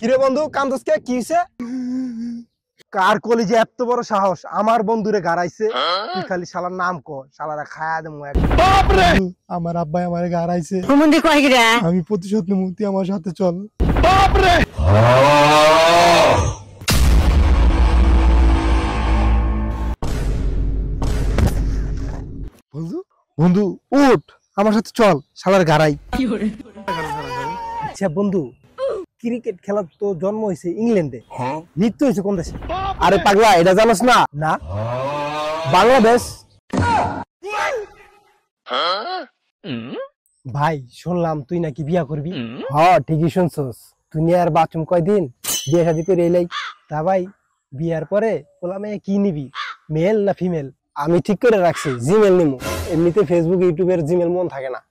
কিরে বন্ধু কান্দসকে কি হইছে? কার কলিজে এত বড় সাহস আমার বন্ধুরে গাড়াইছে? তুই খালি শালার নাম ক, শালারা খায়া দেমু এক। বাপ রে, আমার আব্বাই আমারে গাড়াইছে। হুমুন্দি কই গিরা আমি প্রতিশোধ নেব, তুই আমার সাথে চল। বাপ রে, বন্ধু বন্ধু উঠ, আমার সাথে চল, শালার গাড়াই। আচ্ছা বন্ধু, ক্রিকেট খেলার তো জন্ম হয়েছে ইংল্যান্ডে, মৃত্যু হয়েছে কোন দেশে? আরে পাগলা, এটা জানোস না? না, বাংলাদেশ। ভাই শুনলাম তুই নাকি বিয়া করবি। হ্যাঁ ঠিকই শুনছস, তুই আর বাথরুম কয়দিন বিয়ে শাদী করে এলাই। তা ভাই বিয়ার পরে পোলা মেয়ে কি নিবি, মেল না ফিমেল? আমি ঠিক করে রাখছি জিমেল নিমু, এমনিতে ফেসবুক ইউটিউবের জিমেল মন থাকে না।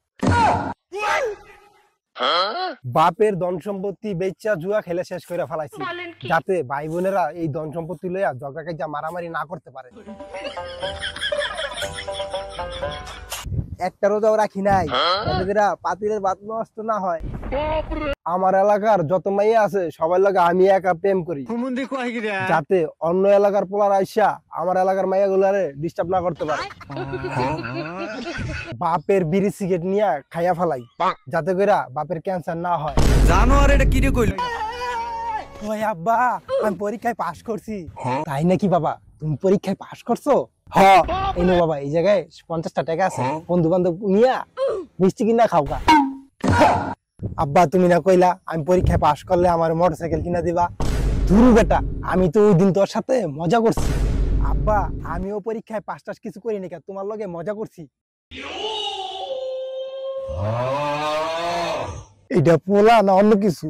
বাপের ধন সম্পত্তি বেচা জুয়া খেলে শেষ করে ফেলাইছি, যাতে ভাই বোনেরা এই ধন সম্পত্তি লইয়া ঝগড়া কাজা মারামারি না করতে পারে। একটা রোজাও রাখি নাই পাতিলের ভাত নষ্ট না হয়। আমার এলাকার যত মাইয়া আছে সবার লাগে আমি একা প্রেম করি, যাতে অন্য এলাকার পোলার আইসা আমার এলাকার মাইয়া গুলারে ডিস্টার্ব না করতে পারে। বাপের বিড়ি সিগারেট নিয়ে খাইয়া ফেলাই, যাতে করে বাপের ক্যান্সার না হয়। জানো আর এটা কি রে কইল? ওই আব্বা, আমি পরীক্ষায় পাশ করছি। তাই নাকি বাবা, তুমি পরীক্ষায় পাশ করছো? হ্যাঁ, এই নো বাবা, এই জায়গায় 50টা টাকা আছে, বন্ধু বান্ধব নিয়া মিষ্টি কিনা খাওগা। আব্বা তুমি না কইলা আমি পরীক্ষায় পাশ করলে আমার মোটরসাইকেল কিনা দিবা? ধুরু বেটা, আমি তো ওই দিন তোর সাথে মজা করছি। আব্বা আমিও পরীক্ষায় পাশ টাশ কিছু করি নাকি, তোমার লগে মজা করছি। এটা পোলা না অন্য কিছু,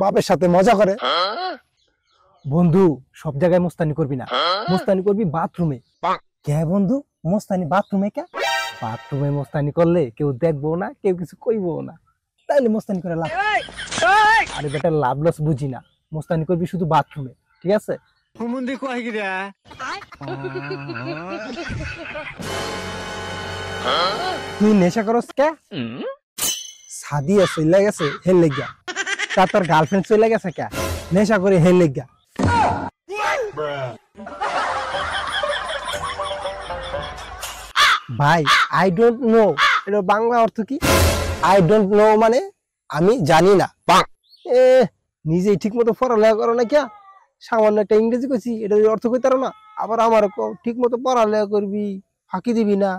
বাপের সাথে মজা করে। বন্ধু সব জায়গায় মোস্তানি করবি না, মোস্তানি করবি বাথরুমে। কে বন্ধু মোস্তানি বাথরুমে? কে বাথরুমে মোস্তানি করলে কেউ দেখবো না, কেউ কিছু কইবো না, তাইলে মোস্তানি করে লাভ। আরে বেটা লাভ লস বুঝি না, মোস্তানি করবি শুধু বাথরুমে, ঠিক আছে? তুই নেশা করস কে? সাদিয়া চলে গেছে হেল লেগা, তা তোর গার্লফ্রেন্ড চলে গেছে কে? নেশা করে হেল লেগা। ভাই আই ডোন্ট নো এটা বাংলা অর্থ কি? আই ডোন্ট নো মানে আমি জানি না। নিজেই ঠিক মতো পড়ালেখা করো না, কে সামান্য একটা ইংরেজি কইছি এটা অর্থ কইতে পারো না, আবার আমার ঠিক মতো পড়ালেখা করবি, ফাঁকি দিবি না।